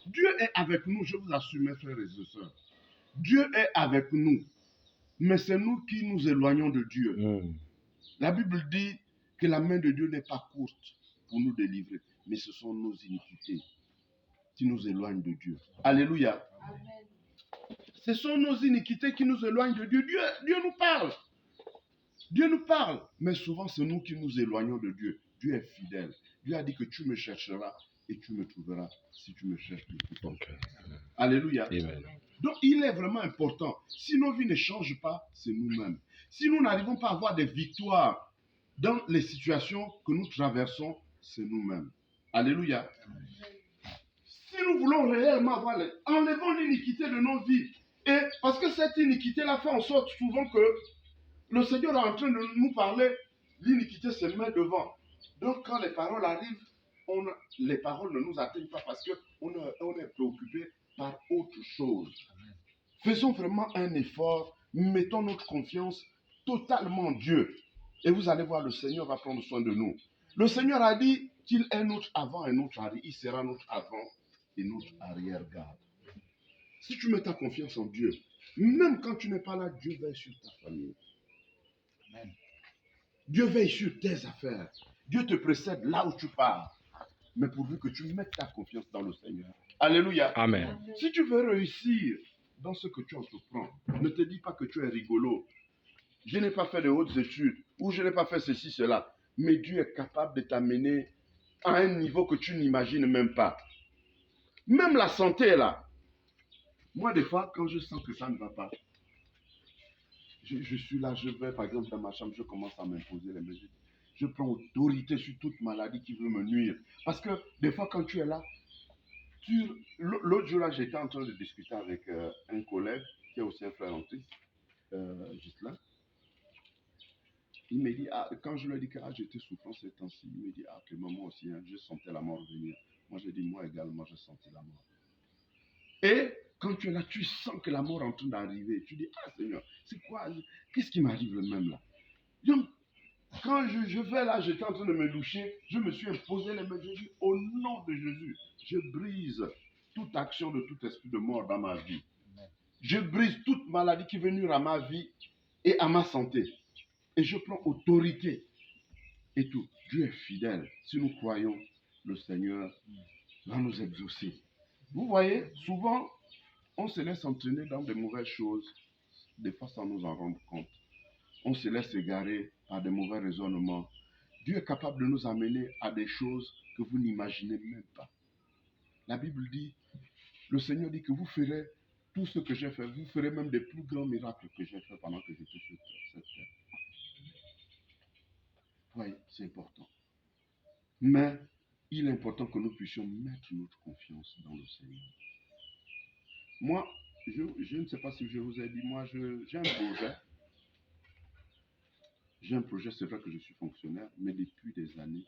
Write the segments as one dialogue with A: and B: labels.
A: Dieu est avec nous, je vous assure, mes frères et sœurs. Dieu est avec nous, mais c'est nous qui nous éloignons de Dieu. La Bible dit que la main de Dieu n'est pas courte pour nous délivrer, mais ce sont nos iniquités qui nous éloignent de Dieu. Alléluia. Amen. Ce sont nos iniquités qui nous éloignent de Dieu. Dieu nous parle. Dieu nous parle, mais souvent c'est nous qui nous éloignons de Dieu. Dieu est fidèle. Dieu a dit que tu me chercheras et tu me trouveras si tu me cherches de tout ton cœur. Alléluia. Amen. Donc il est vraiment important. Si nos vies ne changent pas, c'est nous-mêmes. Si nous n'arrivons pas à avoir des victoires dans les situations que nous traversons, c'est nous-mêmes. Alléluia. Amen. Si nous voulons réellement avoir enlevons l'iniquité de nos vies. Et parce que cette iniquité-là fait en sorte souvent que le Seigneur est en train de nous parler, l'iniquité se met devant. Donc quand les paroles arrivent, les paroles ne nous atteignent pas parce qu'on est préoccupé par autre chose. Faisons vraiment un effort, mettons notre confiance totalement en Dieu. Et vous allez voir, le Seigneur va prendre soin de nous. Le Seigneur a dit qu'il est notre avant et notre arrière. Il sera notre avant et notre arrière-garde. Si tu mets ta confiance en Dieu, même quand tu n'es pas là, Dieu veille sur ta famille. Amen. Dieu veille sur tes affaires. Dieu te précède là où tu pars. Mais pourvu que tu mettes ta confiance dans le Seigneur. Alléluia. Amen. Si tu veux réussir dans ce que tu entreprends, ne te dis pas que tu es rigolo. Je n'ai pas fait de hautes études ou je n'ai pas fait ceci, cela. Mais Dieu est capable de t'amener à un niveau que tu n'imagines même pas. Même la santé est là. Moi, des fois, quand je sens que ça ne va pas, je suis là, je vais par exemple dans ma chambre, je commence à m'imposer les mesures. Je prends autorité sur toute maladie qui veut me nuire. Parce que des fois, quand tu es là, l'autre jour là, j'étais en train de discuter avec un collègue qui est aussi un frère en Christ, Gislain. Il me dit, quand je lui ai dit que j'étais souffrant ces temps-ci, il me dit, que maman aussi, je sentais la mort venir. Moi, j'ai dit, moi également, je sentais la mort. Et quand tu es là, tu sens que la mort est en train d'arriver. Tu dis, Seigneur, c'est quoi? Qu'est-ce qui m'arrive le même là? Donc, quand je vais là, j'étais en train de me doucher, je me suis imposé les mains. J'ai dit, au nom de Jésus, je brise toute action de tout esprit de mort dans ma vie. Je brise toute maladie qui veut nuire à ma vie et à ma santé. Et je prends autorité. Et tout. Dieu est fidèle. Si nous croyons, le Seigneur va nous exaucer. Vous voyez, souvent, on se laisse entraîner dans de mauvaises choses, des fois sans nous en rendre compte. On se laisse égarer par de mauvais raisonnements. Dieu est capable de nous amener à des choses que vous n'imaginez même pas. La Bible dit, le Seigneur dit que vous ferez tout ce que j'ai fait, vous ferez même des plus grands miracles que j'ai fait pendant que j'étais sur cette terre. Oui, c'est important. Mais il est important que nous puissions mettre notre confiance dans le Seigneur. Moi, je ne sais pas si je vous ai dit, moi, j'ai un projet. J'ai un projet, c'est vrai que je suis fonctionnaire, mais depuis des années,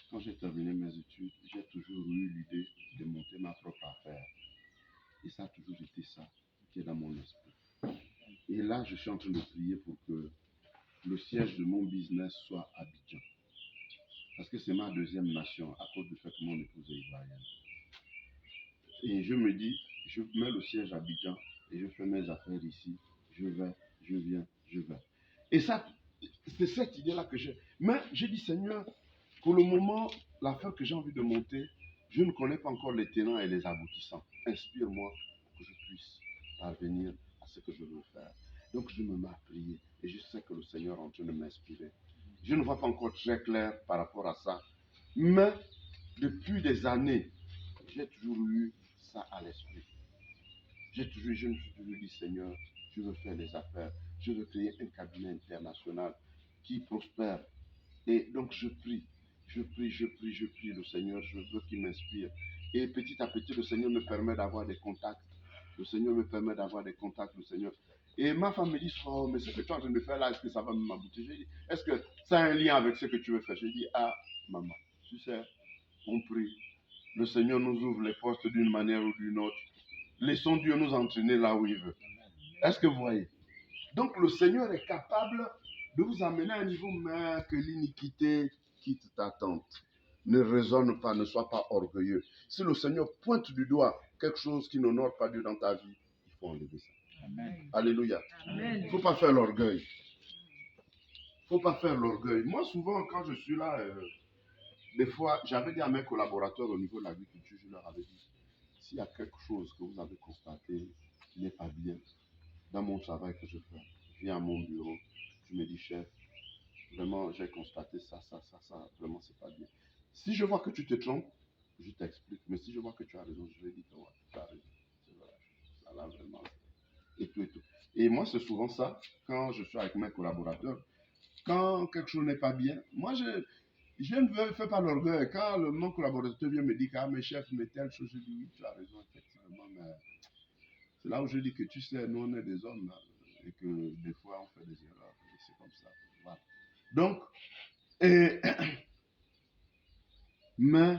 A: quand j'ai terminé mes études, j'ai toujours eu l'idée de monter ma propre affaire. Et ça a toujours été ça qui est dans mon esprit. Et là, je suis en train de prier pour que le siège de mon business soit Abidjan. Parce que c'est ma deuxième nation, à cause du fait que mon épouse est ivoirienne. Et je me dis, je mets le siège à Abidjan et je fais mes affaires ici. Je vais, je viens, je vais. Et ça, c'est cette idée-là que j'ai. Mais j'ai dit, Seigneur, pour le moment, l'affaire que j'ai envie de monter, je ne connais pas encore les tenants et les aboutissants. Inspire-moi pour que je puisse parvenir à ce que je veux faire. Donc je me mets à prier et je sais que le Seigneur est en train de m'inspirer. Je ne vois pas encore très clair par rapport à ça. Mais depuis des années, j'ai toujours eu ça à l'esprit. Je me suis toujours dit, Seigneur, je veux faire des affaires. Je veux créer un cabinet international qui prospère. Et donc je prie le Seigneur, je veux qu'il m'inspire. Et petit à petit, le Seigneur me permet d'avoir des contacts. Le Seigneur. Et ma femme me dit souvent, mais ce que tu es en train de faire là, est-ce que ça va m'aboutir? J'ai dit, est-ce que ça a un lien avec ce que tu veux faire? J'ai dit, maman, tu sais, on prie. Le Seigneur nous ouvre les portes d'une manière ou d'une autre. Laissons Dieu nous entraîner là où il veut. Est-ce que vous voyez? Donc le Seigneur est capable de vous amener à un niveau même que l'iniquité quitte ta tente. Ne raisonne pas, ne sois pas orgueilleux. Si le Seigneur pointe du doigt quelque chose qui n'honore pas Dieu dans ta vie, il faut enlever ça.
B: Amen.
A: Alléluia.
B: Amen.
A: Il ne faut pas faire l'orgueil. Il ne faut pas faire l'orgueil. Moi, souvent, quand je suis là, des fois, j'avais dit à mes collaborateurs au niveau de l'agriculture, je leur avais dit, s'il y a quelque chose que vous avez constaté qui n'est pas bien dans mon travail que je fais, je viens à mon bureau, je me dis, chef, vraiment, j'ai constaté ça, vraiment, c'est pas bien. Si je vois que tu te trompes, je t'explique. Mais si je vois que tu as raison, je vais dire que ouais, tu as raison. C'est vrai. Ça là, vraiment. Et tout, et tout. Et moi, c'est souvent ça, quand je suis avec mes collaborateurs. Quand quelque chose n'est pas bien, moi, je ne fais pas l'orgueil. Quand mon collaborateur vient me dire, ah, mes chefs, mais telle chose, je dis, oui, tu as raison, effectivement. Mais c'est là où je dis que tu sais, nous, on est des hommes, là, et que des fois, on fait des erreurs. Et c'est comme ça. Voilà. Donc, et mais,